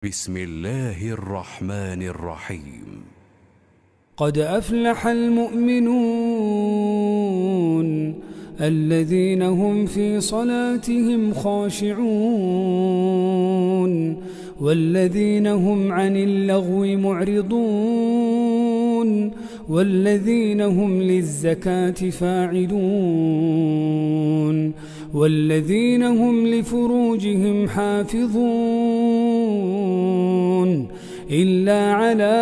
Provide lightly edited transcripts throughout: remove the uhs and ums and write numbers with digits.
بسم الله الرحمن الرحيم. قد أفلح المؤمنون الذين هم في صلاتهم خاشعون والذين هم عن اللغو معرضون والذين هم للزكاة فاعلون والذين هم لفروجهم حافظون إلا على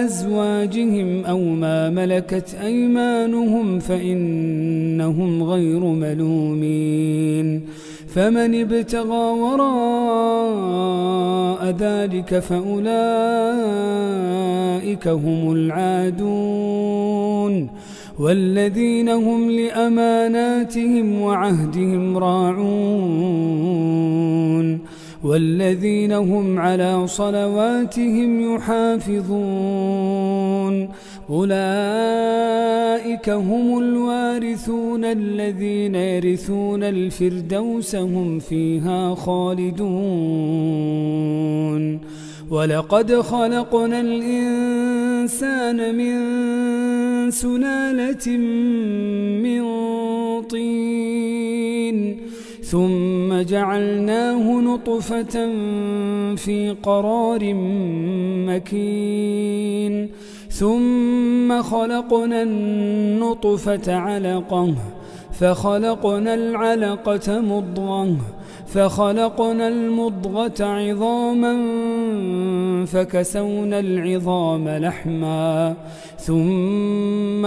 أزواجهم أو ما ملكت أيمانهم فإنهم غير ملومين فمن ابتغى وراء ذلك فأولئك هم العادون والذين هم لأماناتهم وعهدهم راعون والذين هم على صلواتهم يحافظون أولئك هم الوارثون الذين يرثون الفردوس هم فيها خالدون ولقد خلقنا الإنسان من سلالة من طين ثم جعلناه نطفة في قرار مكين ثم خلقنا النطفة علقة فخلقنا العلقة مضغة فخلقنا المضغة عظاما فكسونا العظام لحما ثم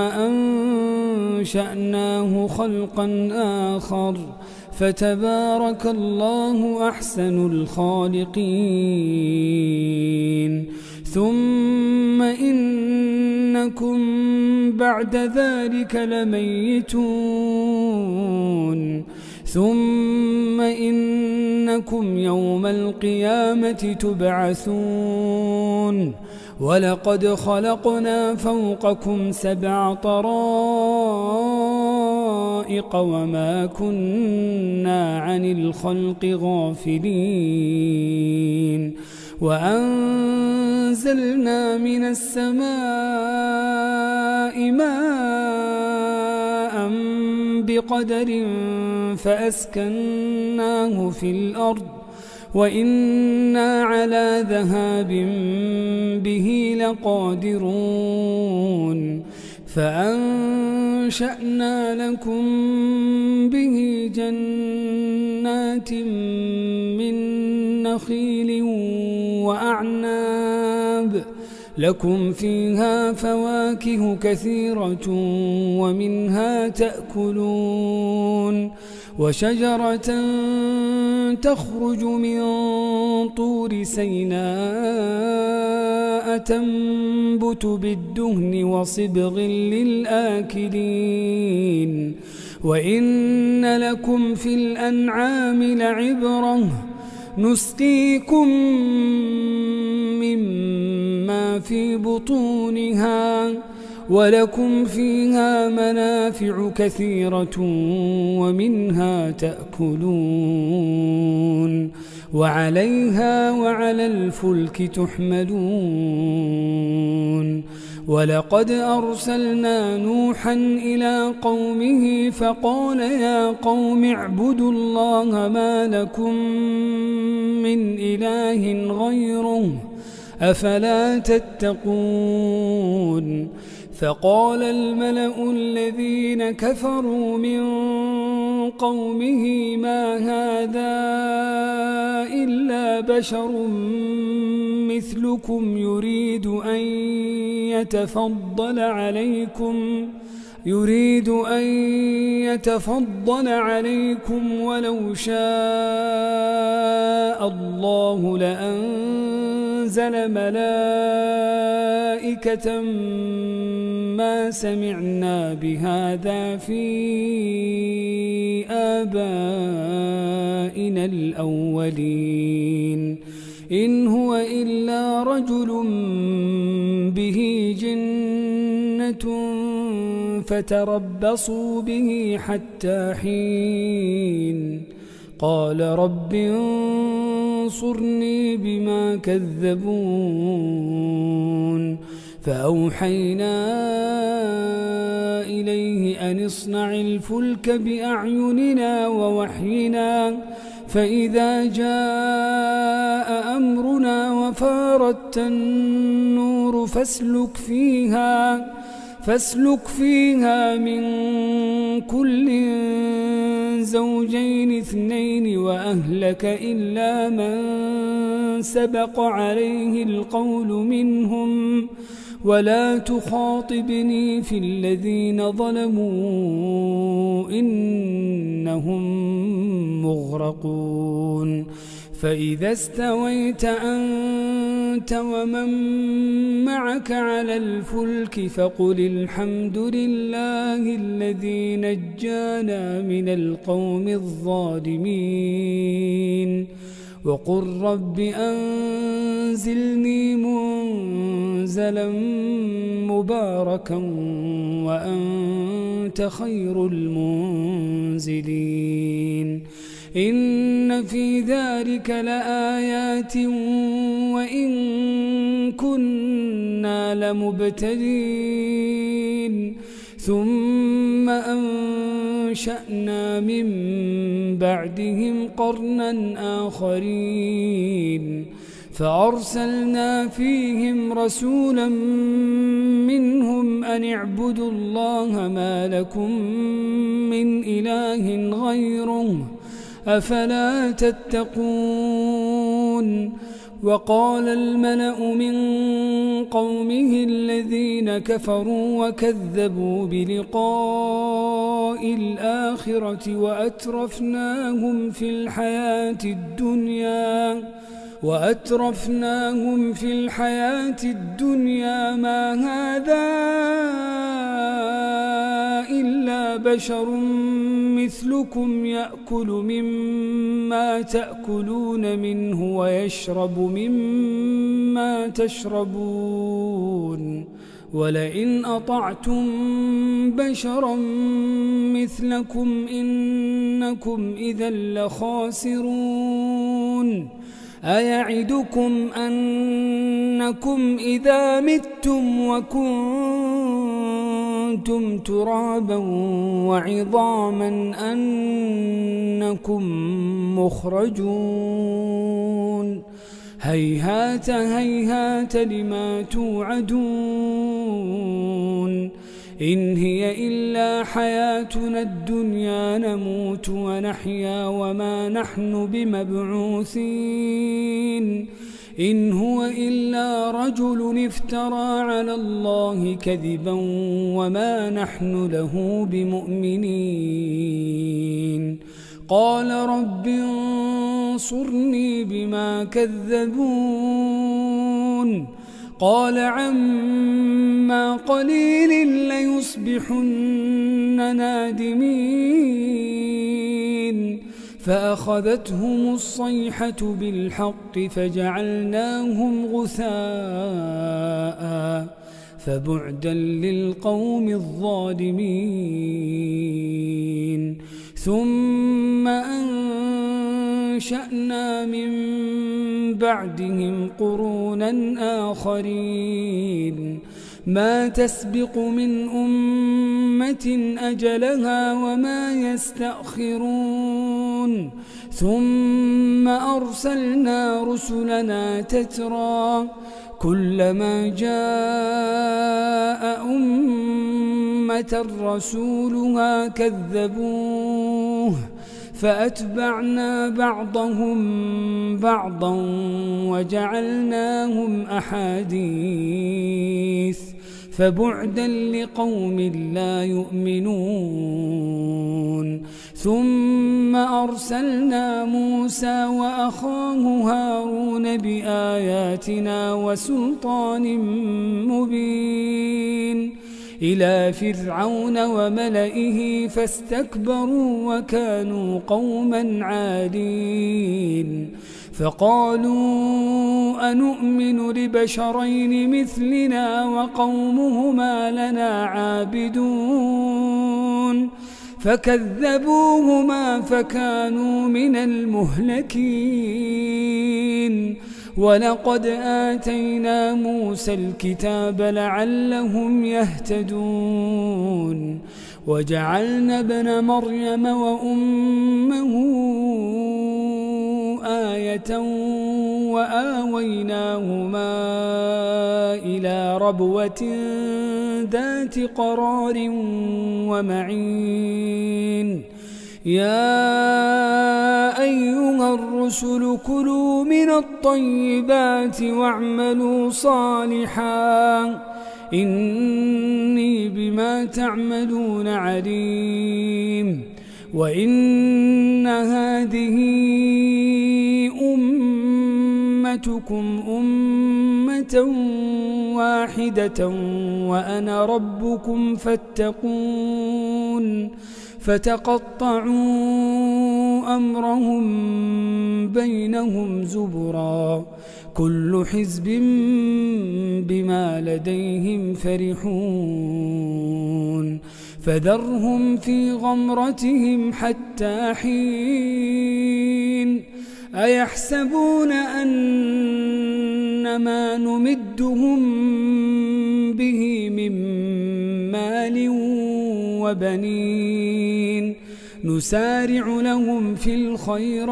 أنشأناه خلقا آخر فتبارك الله أحسن الخالقين ثم إنكم بعد ذلك لميتون ثم إنكم يوم القيامة تبعثون ولقد خلقنا فوقكم 7 طرائق وما كنا عن الخلق غافلين وأنزلنا من السماء ماء بقدر فأسكناه في الأرض وإنا على ذهاب به لقادرون فأنشأنا لكم به جنات من نخيل وأعناب لكم فيها فواكه كثيرة ومنها تأكلون وشجرة تخرج من طور سيناء تنبت بالدهن وصبغ للآكلين وإن لكم في الأنعام لعبرة نسقيكم مما في بطونها ولكم فيها منافع كثيرة ومنها تأكلون وعليها وعلى الفلك تحملون ولقد أرسلنا نوحا إلى قومه فقال يا قوم اعبدوا الله ما لكم من إله غيره أفلا تتقون فقال الملأ الذين كفروا من قومه ما هذا إلا بشر مثلكم يريد أن يتفضل عليكم ولو شاء الله لأنزل ملائكة ما سمعنا بهذا في آبائنا الأولين إن هو إلا رجل به جنة فتربصوا به حتى حين قال رب انصرني بما كذبون فأوحينا إليه أن اصنع الفلك بأعيننا ووحينا فإذا جاء أمرنا وفارت النور فاسلك فيها من كل زوجين اثنين وأهلك إلا من سبق عليه القول منهم ولا تخاطبني في الذين ظلموا إنهم مغرقون فإذا استويت أنت ومن معك على الفلك فقل الحمد لله الذي نجانا من القوم الظالمين وقل رب أنزلني منزلا مباركا وأنت خير المنزلين إن في ذلك لآيات وإن كنا لمبتلين ثم أنشأنا من بعدهم قرنا آخرين فأرسلنا فيهم رسولا منهم أن اعبدوا الله ما لكم من إله غيره أفلا تتقون وقال الملأ من قومه الذين كفروا وكذبوا بلقاء الآخرة وأترفناهم في الحياة الدنيا ما هذا إلا بشر مثلكم يأكل مما تأكلون منه ويشرب مما تشربون ولئن أطعتم بشرا مثلكم إنكم إذا لخاسرون أيعدكم أنكم إذا متم وكنتم ترابا وعظاما أنكم مخرجون هيهات هيهات لما توعدون إن هي إلا حياتنا الدنيا نموت ونحيا وما نحن بمبعوثين إن هو إلا رجل افترى على الله كذبا وما نحن له بمؤمنين قال رب انصرني بما كذبون قال عما قليل ليصبحن نادمين فأخذتهم الصيحة بالحق فجعلناهم غثاء فبعدا للقوم الظالمين ثم أنشأنا من بعدهم قرونا آخرين ما تسبق من أمة أجلها وما يستأخرون ثم أرسلنا رسلنا تترى كلما جاء أمة رسولها كذبوه فأتبعنا بعضهم بعضا وجعلناهم أحاديث فبعدا لقوم لا يؤمنون ثم أرسلنا موسى وأخاه هارون بآياتنا وسلطان مبين إلى فرعون وملئه فاستكبروا وكانوا قوما عالين فقالوا أنؤمن لبشرين مثلنا وقومهما لنا عابدون فكذبوهما فكانوا من المهلكين ولقد آتينا موسى الكتاب لعلهم يهتدون وجعلنا ابن مريم وأمه آية وآويناهما إلى ربوة ذات قرار ومعين يا أيها الرسل كلوا من الطيبات واعملوا صالحا إني بما تعملون عليم وإن هذه أمتكم أمة واحدة وأنا ربكم فاتقون فتقطعوا أمرهم بينهم زبرا كل حزب بما لديهم فرحون فذرهم في غمرتهم حتى حين أيحسبون أن ما نمدهم به من مال وبنين نسارع لهم في الخيرات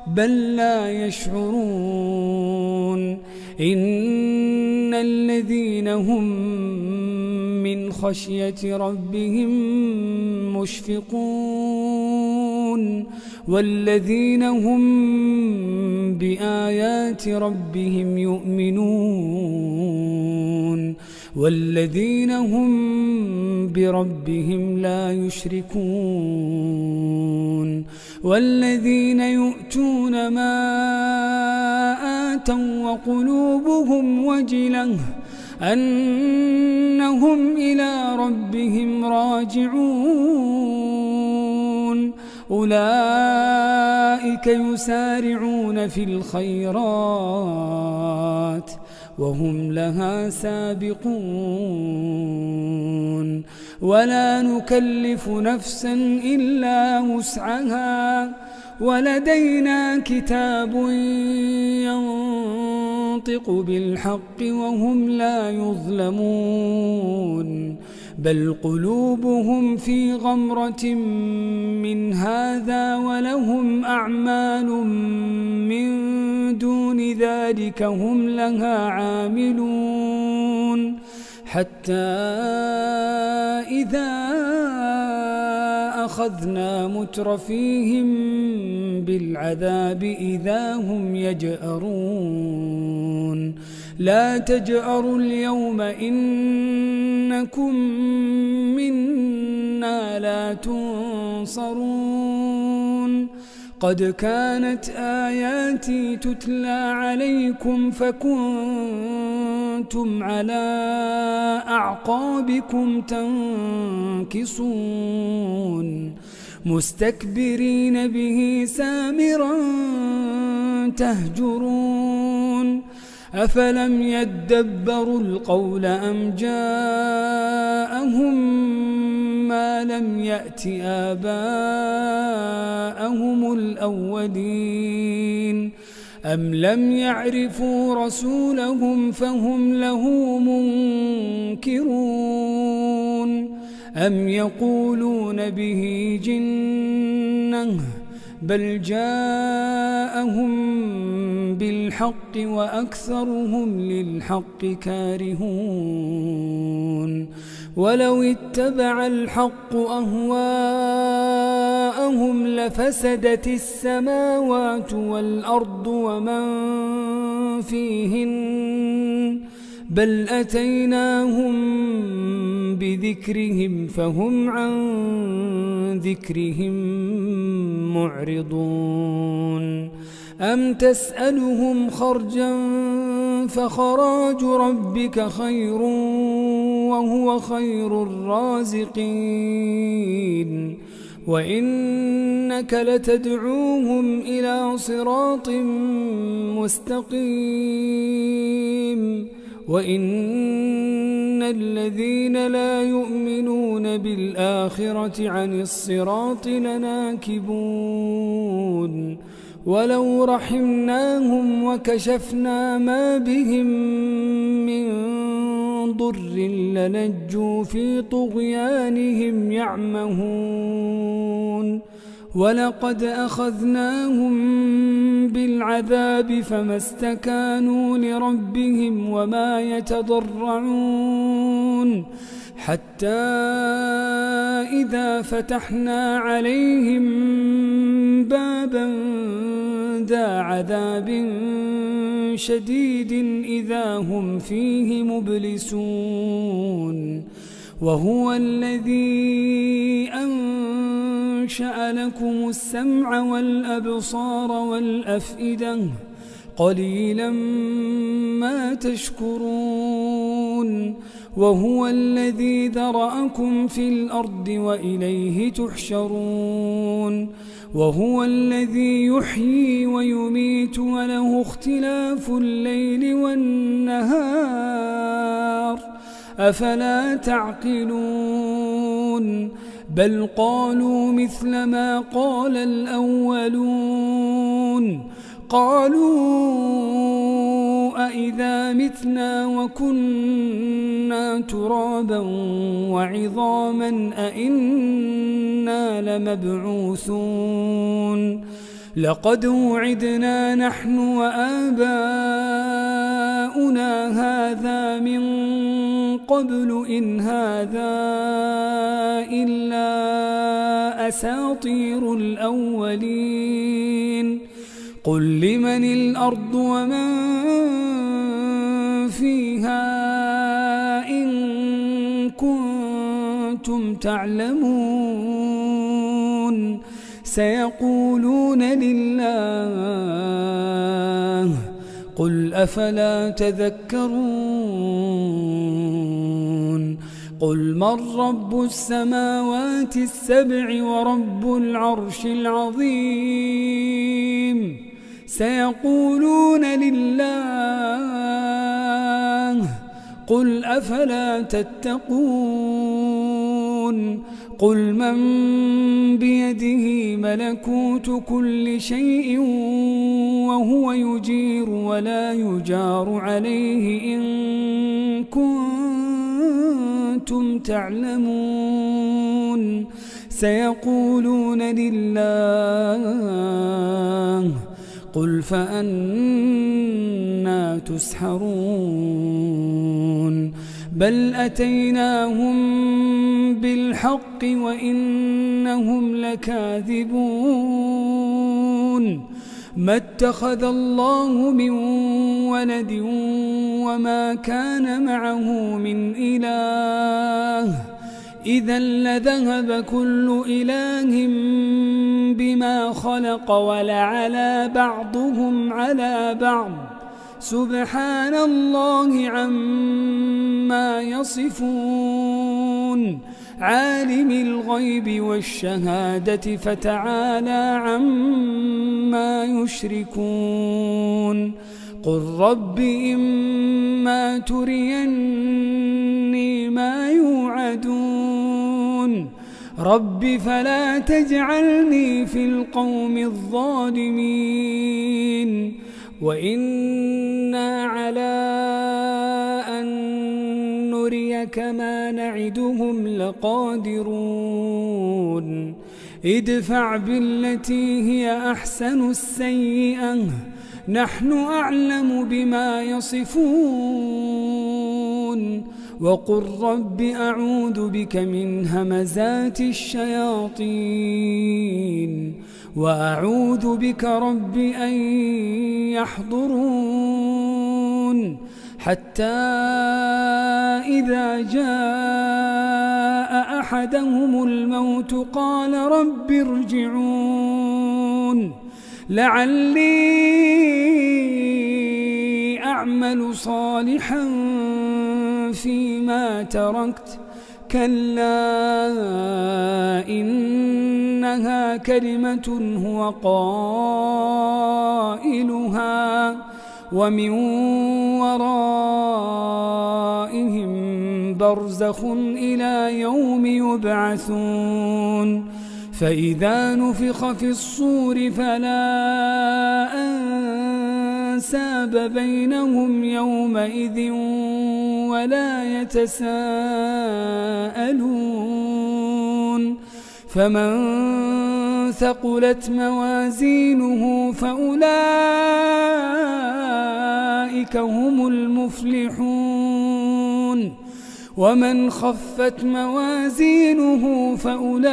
بل لا يشعرون إن الذين هم من خشية ربهم مشفقون والذين هم بآيات ربهم يؤمنون والذين هم بربهم لا يشركون والذين يؤتون ما آتوا وقلوبهم وجلة أنهم إلى ربهم راجعون أولئك يسارعون في الخيرات وهم لها سابقون ولا نكلف نفسا إلا وسعها ولدينا كتاب ينطق بالحق وهم لا يظلمون بل قلوبهم في غمرة من هذا ولهم أعمال من دون ذلك هم لها عاملون حتى إذا أخذنا مترفيهم بالعذاب إذا هم يجأرون لا تجأروا اليوم إنكم منا لا تنصرون قد كانت آياتي تتلى عليكم فكنتم على أعقابكم تنكصون مستكبرين به سامرا تهجرون أفلم يدبروا القول أم جاءهم ما لم يأت آباءهم الأولين أم لم يعرفوا رسولهم فهم له منكرون أم يقولون به جنة بل جاءهم بالحق وأكثرهم للحق كارهون ولو اتبع الحق أهواءهم لفسدت السماوات والأرض ومن فيهن بل أتيناهم بذكرهم فهم عن ذكرهم معرضون أم تسألهم خرجا فخراج ربك خير وهو خير الرازقين وإنك لتدعوهم إلى صراط مستقيم وإن إن الذين لا يؤمنون بالآخرة عن الصراط لناكبون ولو رحمناهم وكشفنا ما بهم من ضر لنجوا في طغيانهم يعمهون ولقد أخذناهم بالعذاب فما استكانوا لربهم وما يتضرعون حتى إذا فتحنا عليهم بابا ذا عذاب شديد إذا هم فيه مبلسون وهو الذي أنشأ لكم السمع والأبصار والأفئدة قليلا ما تشكرون وهو الذي ذرأكم في الأرض وإليه تحشرون وهو الذي يحيي ويميت وله اختلاف الليل والنهار أفلا تعقلون بل قالوا مثل ما قال الأولون قالوا أئذا متنا وكنا ترابا وعظاما أئنا لمبعوثون لقد وعدنا نحن وآباؤنا هذا من قبل إن هذا إلا أساطير الأولين قل لمن الأرض ومن فيها إن كنتم تعلمون سيقولون لله قل أفلا تذكرون قل من رب السماوات السبع ورب العرش العظيم سيقولون لله قل أفلا تتقون قل من بيده ملكوت كل شيء وهو يجير ولا يجار عليه إن كنتم تعلمون سيقولون لله قل فأنا تسحرون بل أتيناهم بالحق وإنهم لكاذبون ما اتخذ الله من ولد وما كان معه من إله إذا لذهب كل إله بما خلق ولعلى بعضهم على بعض سبحان الله عما يصفون عالم الغيب والشهادة فتعالى عما يشركون قل رب إما تريني ما يوعدون رب فلا تجعلني في القوم الظالمين وإنا على أن نريك ما نعدهم لقادرون ادفع بالتي هي أحسن السيئة نحن أعلم بما يصفون وقل رب أعوذ بك من همزات الشياطين وأعوذ بك رب أن يحضرون حتى إذا جاء أحدهم الموت قال رب ارجعون لعلي أعمل صالحا فيما تركت كلا إنها كلمة هو قائلها ومن ورائهم برزخ إلى يوم يبعثون فإذا نفخ في الصور فلا أنساب بينهم يومئذ ولا يتساءلون فمن ثقلت موازينه فأولئك هم المفلحون ومن خفت موازينه فأولئك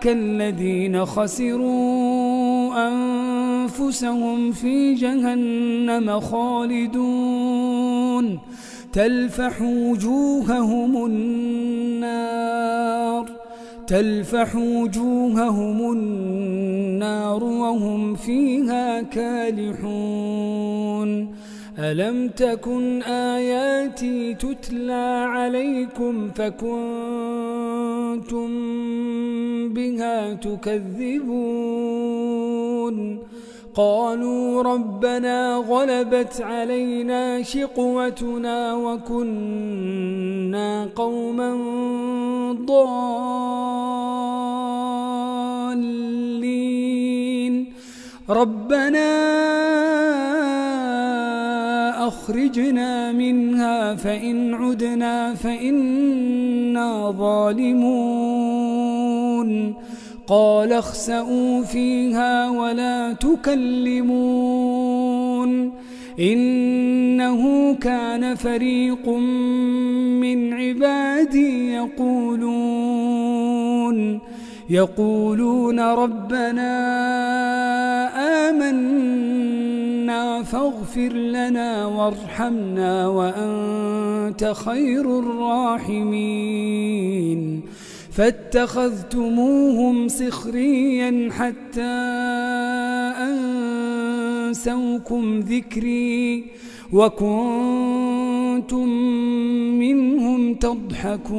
الذين خسروا أنفسهم في جهنم خالدون تلفح وجوههم النار وهم فيها كالحون ألم تكن آياتي تتلى عليكم فكنتم بها تكذبون قالوا ربنا غلبت علينا شقوتنا وكنا قوما ضالين ربنا أخرجنا منها فإن عدنا فإنا ظالمون قال اخسئوا فيها ولا تكلمون إنه كان فريق من عبادي يقولون ربنا آمنا فاغفر لنا وارحمنا وأنت خير الراحمين فاتخذتموهم سخريا حتى أنسوكم ذكري وكنتم منهم تضحكون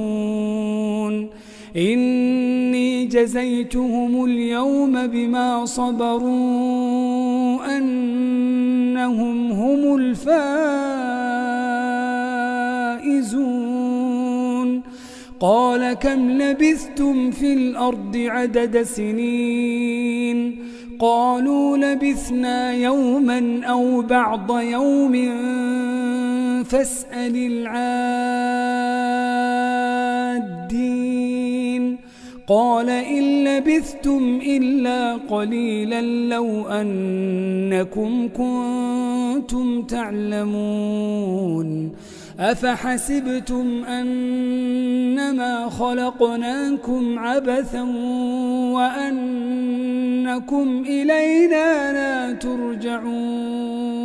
إني جزيتهم اليوم بما صبروا أنهم هم الفائزون قال كم لبثتم في الأرض عدد سنين قالوا لبثنا يوما أو بعض يوم فاسأل العادين قال إن لبثتم إلا قليلا لو أنكم كنتم تعلمون أفحسبتم أنما خلقناكم عبثا وأنكم إلينا لا ترجعون